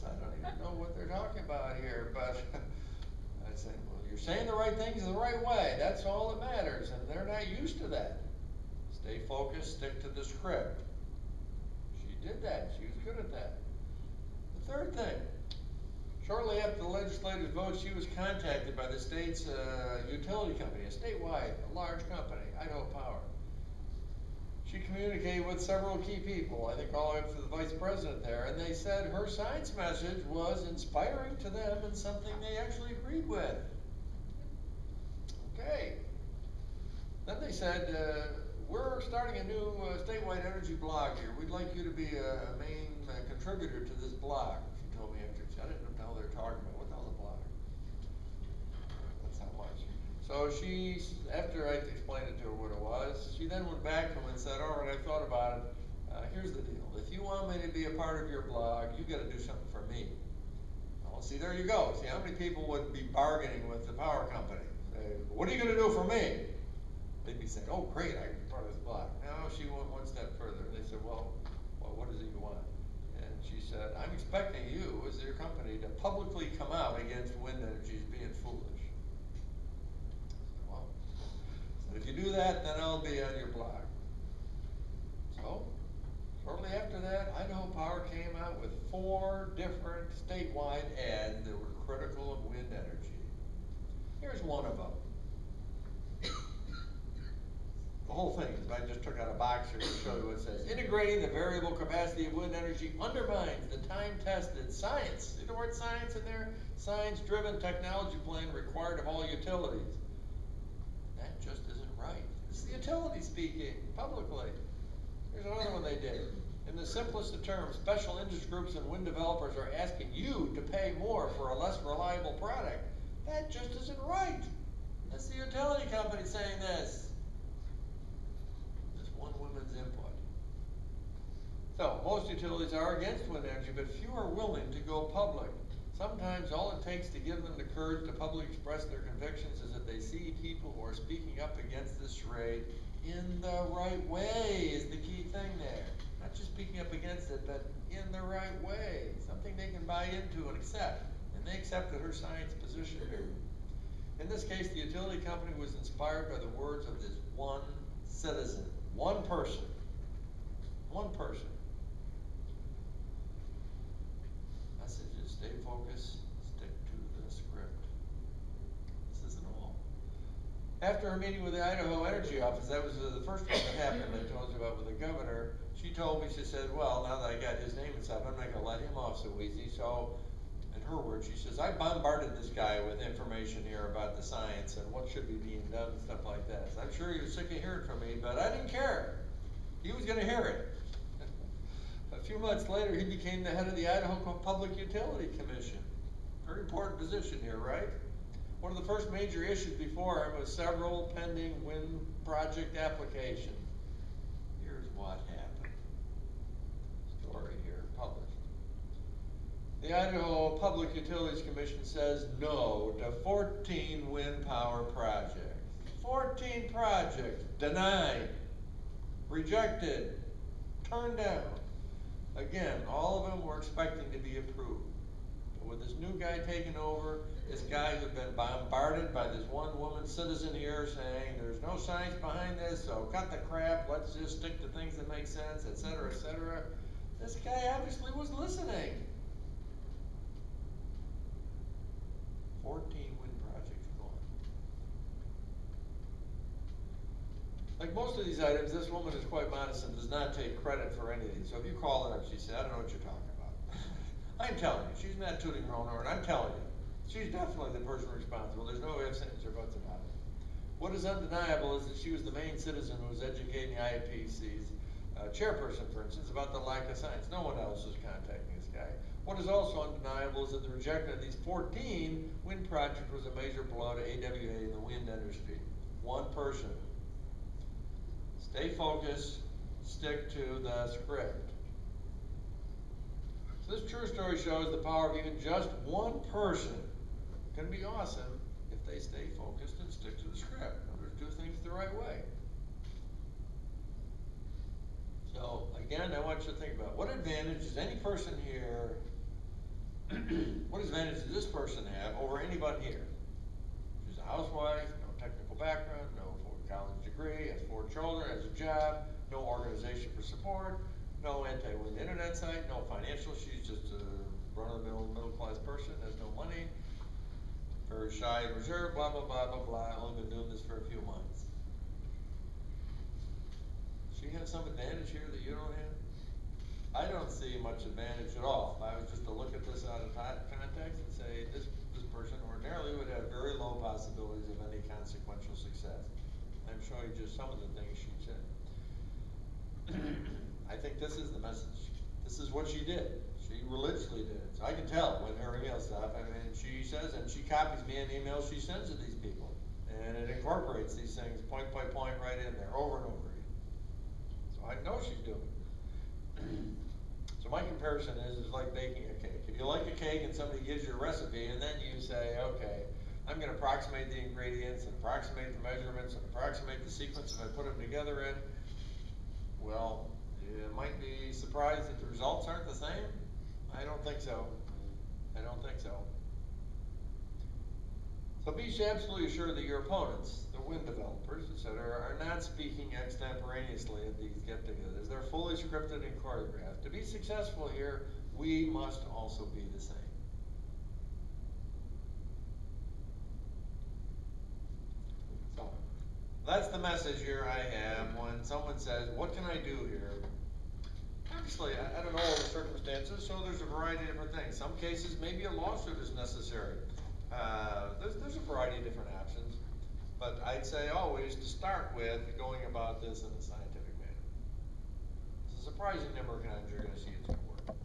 I don't even know what they're talking about here, but I said, well, you're saying the right things the right way. That's all that matters, and they're not used to that. Stay focused, stick to the script. She did that. She was good at that. The third thing, shortly after the legislative vote, she was contacted by the state's utility company, a statewide, a large company, Idaho Power. She communicated with several key people, I think all the way up to the vice president there, and they said her science message was inspiring to them and something they actually agreed with. Okay. Then they said, we're starting a new statewide energy blog here. We'd like you to be a main contributor to this blog. She told me after, I didn't know what they were talking about. What the hell's a blog? That's how much. So she, after I explained it to her what it was, she then went back to him and said, all right, I thought about it. Here's the deal. If you want me to be a part of your blog, you got to do something for me. Well, see, there you go. See, how many people would be bargaining with the power company? Say, what are you going to do for me? They'd be saying, oh, great, I can be part of this blog. No, she went one step further. They said, well, what is it you want? And she said, I'm expecting you, as your company, to publicly come out against wind energy as being foolish. Well, so if you do that, then I'll be on your blog. So, shortly after that, Idaho Power came out with 4 different statewide ads that were critical of wind energy. Here's one of them. The whole thing is, I just took out a box here to show you what it says. Integrating the variable capacity of wind energy undermines the time-tested science. See the word science in there? Science-driven technology plan required of all utilities. That just isn't right. It's the utility speaking publicly. Here's another one they did. In the simplest of terms, special interest groups and wind developers are asking you to pay more for a less reliable product. That just isn't right. That's the utility company saying this. One woman's input. So, most utilities are against wind energy, but few are willing to go public. Sometimes all it takes to give them the courage to publicly express their convictions is that they see people who are speaking up against this charade in the right way is the key thing there. Not just speaking up against it, but in the right way. Something they can buy into and accept. And they accepted her science position here. In this case, the utility company was inspired by the words of this one citizen. One person. One person. Message is stay focused, stick to the script. This isn't all. After her meeting with the Idaho Energy Office, that was the first one that happened I told you about with the governor, she told me, she said, well, now that I got his name and stuff, I'm not going to let him off so easy. So, in her words, she says, I bombarded this guy with information here about the science and what should be being done and stuff like that. So I'm sure he was sick of hearing from me, but I didn't care. He was going to hear it. A few months later, he became the head of the Idaho Public Utility Commission. Very important position here, right? One of the first major issues before him was several pending wind project applications. Here's what happened. Story here, published. The Idaho Public Utilities Commission says no to 14 wind power projects. 14 projects denied, rejected, turned down. Again, all of them were expecting to be approved. But with this new guy taking over, this guy who'd been bombarded by this one woman citizen here saying there's no science behind this, so cut the crap, let's just stick to things that make sense, etc., etc. This guy obviously was listening. 14 wind projects gone. Like most of these items, this woman is quite modest and does not take credit for any of these. So if you call her up, she said, I don't know what you're talking about. I'm telling you, she's not tooting her own horn. I'm telling you, she's definitely the person responsible. There's no ifs, ands, or buts about it. What is undeniable is that she was the main citizen who was educating the IPC's chairperson, for instance, about the lack of science. No one else was contacting this guy. What is also undeniable is that the rejection of these 14 wind projects was a major blow to AWA and the wind industry. One person. Stay focused, stick to the script. So this true story shows the power of even just one person can be awesome if they stay focused and stick to the script. In order to do things the right way. So again, I want you to think about what advantage does any person here what advantage does this person have over anybody here? She's a housewife, no technical background, no college degree, has 4 children, has a job, no organization for support, no anti-wind internet site, no financial, she's just a run-of-the-mill middle-class person, has no money, very shy and reserved, blah, blah, blah, blah, blah, only been doing this for a few months. She has some advantage here that you don't have? I don't see much advantage at all. If I was just to look at this out of context and say, this person ordinarily would have very low possibilities of any consequential success. I'm showing you just some of the things she said. I think this is the message. This is what she did. She religiously did it. So I can tell with her email stuff. I mean, she says, and she copies me in emails she sends to these people. And it incorporates these things point by point right in there, over and over again. So I know she's doing it. So my comparison is like baking a cake. If you like a cake and somebody gives you a recipe and then you say, okay, I'm going to approximate the ingredients and approximate the measurements and approximate the sequence if I put them together in, well, you might be surprised that the results aren't the same. I don't think so. I don't think so. So be absolutely sure that your opponents, the wind developers, etc., are not speaking extemporaneously at these get-togethers. They're fully scripted and choreographed. To be successful here, we must also be the same. So, that's the message here I have when someone says, what can I do here? Obviously, I don't know all the circumstances, so there's a variety of different things. Some cases, maybe a lawsuit is necessary. There's a variety of different options, but I'd say always to start with going about this in a scientific manner. It's a surprising number of times you're going to see it's going to work.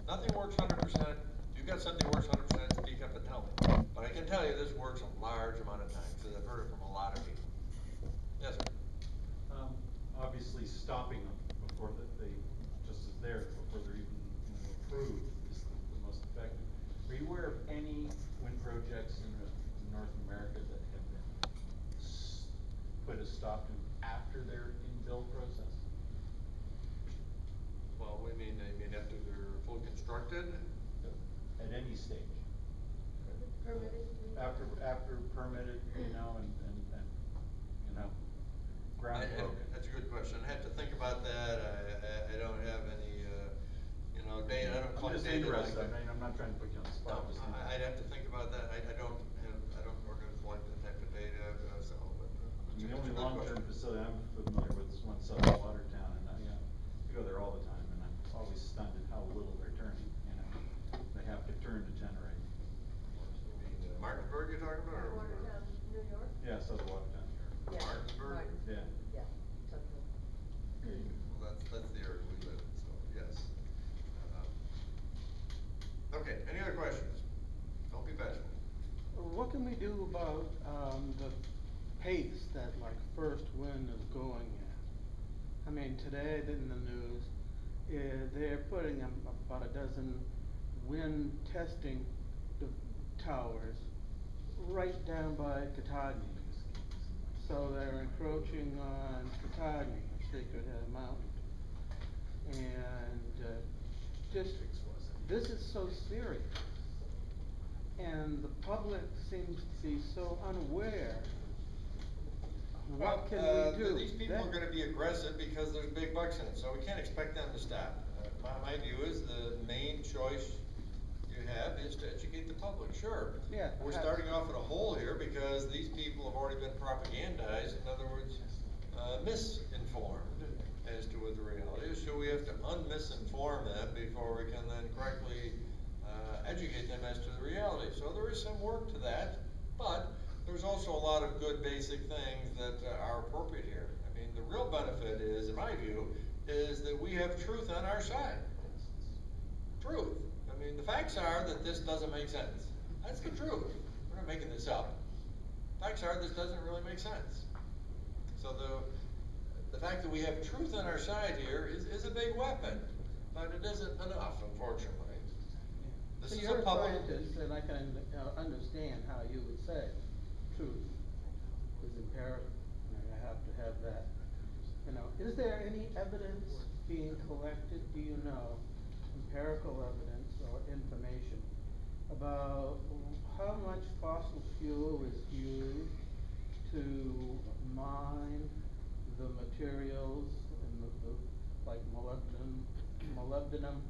Nothing works 100%. If you've got something that works 100%, speak up and tell me. But I can tell you this works a large amount of times because I've heard it from a lot of people. Yes, sir? Obviously, stopping them before they just as they're before they're even approved is the most effective. Are you aware of any wind projects in North America that have been put a stop to after their in-build process? Well, we mean after they're fully constructed? At any stage. Permitted? After permitted, and ground broken. That's a good question. I have to think about that. I don't have any, data. I don't collect data like that. I'm not trying to put you on the spot. No, I'd have to think about that. I don't collect that type of data, so. The only long-term facility I'm familiar with is one south of Watertown, and I go there all the time, and I'm always stunned at how little they're turning. They have to turn to generate. Martinsburg you're talking about? Or Watertown, New York? Yeah, south of Watertown. Yeah. Martinsburg? Yeah. Yeah, something. Well, that's the area we live in, so yes. Okay, any other questions? Don't be bashful. What can we do about the pace that like first wind is going at? I mean, today in the news, they're putting about a dozen wind testing towers right down by Katahdin. So they're encroaching on Katahdin, Sacred Head Mountain. And this is so serious. And the public seems to be so unaware. What can we do? These people are going to be aggressive because there's big bucks in it, so we can't expect them to stop. My view is the main choice you have is to educate the public. Sure, yeah, we're starting off at a hole here because these people have already been propagandized. In other words, misinformed as to what the reality is. So we have to unmisinform them before we can then correctly educate them as to the reality. So there is some work to that, but there's also a lot of good basic things that are appropriate here. I mean, the real benefit is, in my view, is that we have truth on our side. Truth. I mean, the facts are that this doesn't make sense. That's the truth. We're not making this up. Facts are this doesn't really make sense. So the fact that we have truth on our side here is a big weapon, but it isn't enough, unfortunately. This So is you're a a public. scientist, and I can understand how you would say truth is empirical. I have to have that. Is there any evidence being collected? Do you know, empirical evidence or information about how much fossil fuel is used to mine the materials and like molybdenum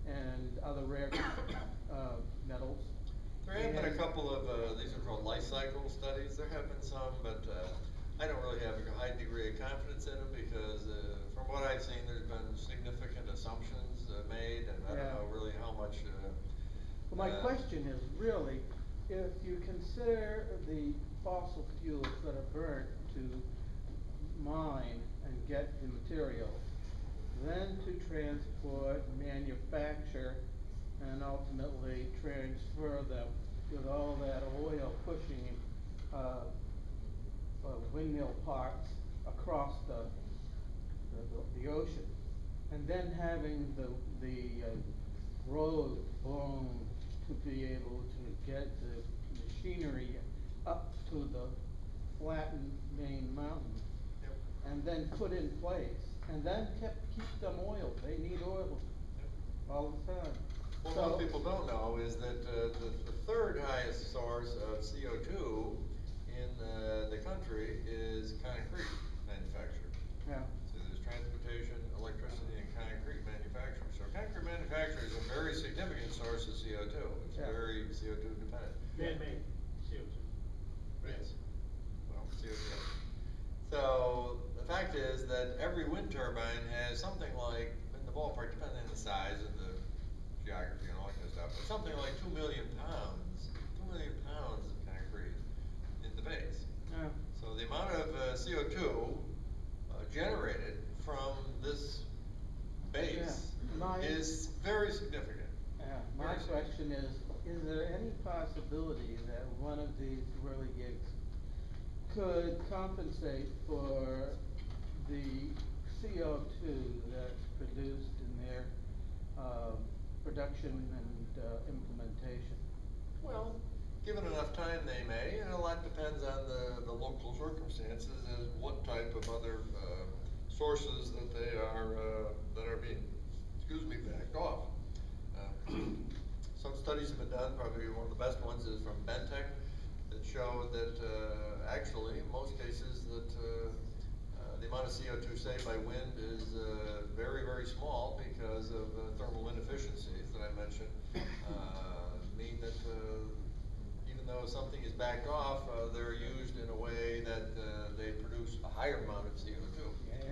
and other rare, metals. There have been a And- couple of, these are called life cycle studies, there have been some, but, I don't really have a high degree of confidence in them because, from what I've seen, there's been significant assumptions, made, and I don't Yeah. know really how much, Well, my question is really, if you consider the fossil fuels that are burnt to mine and get the materials, then to transport, manufacture, and ultimately transfer them with all that oil pushing, windmill parts across the ocean, and then having the road blown to be able to get the machinery up to the flattened main mountain, Yep. and then put in place, and then keep them oiled, they need oil all the time. Well, So- what people don't know is that, the third highest source of CO2 in, the country is concrete manufacture. Yeah, So there's transportation, electricity, and concrete manufacturing. So concrete manufacturing is a very significant source of CO2. It's Yeah. very CO2 dependent. Man-made CO2. Yes. Well, CO2. So the fact is that every wind turbine has something like, in the ballpark, depending on the size and the geography and all that kind of stuff, but something like 2 million pounds of concrete in the base. yeah. So the amount of, CO2, generated from this base Yeah. My- is very significant. Yeah, my Very question is there any possibility that one of these whirligigs could compensate for the CO2 that's produced in their, production and, implementation? Well, given enough time, they may, and a lot depends on the local circumstances as what type of other, sources that they are, that are being, backed off. Some studies have been done, probably one of the best ones is from Bentech, that showed that, actually, in most cases, that, the amount of CO2 saved by wind is, very, very small because of, thermal inefficiencies that I mentioned, mean that, even though something is backed off, they're used in a way that, they produce a higher amount of CO2.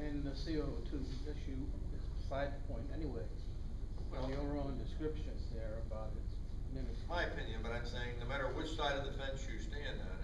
And the CO2 issue is beside the point anyway. Well- Your own descriptions there about its minutes. My opinion, but I'm saying no matter which side of the fence you stand on,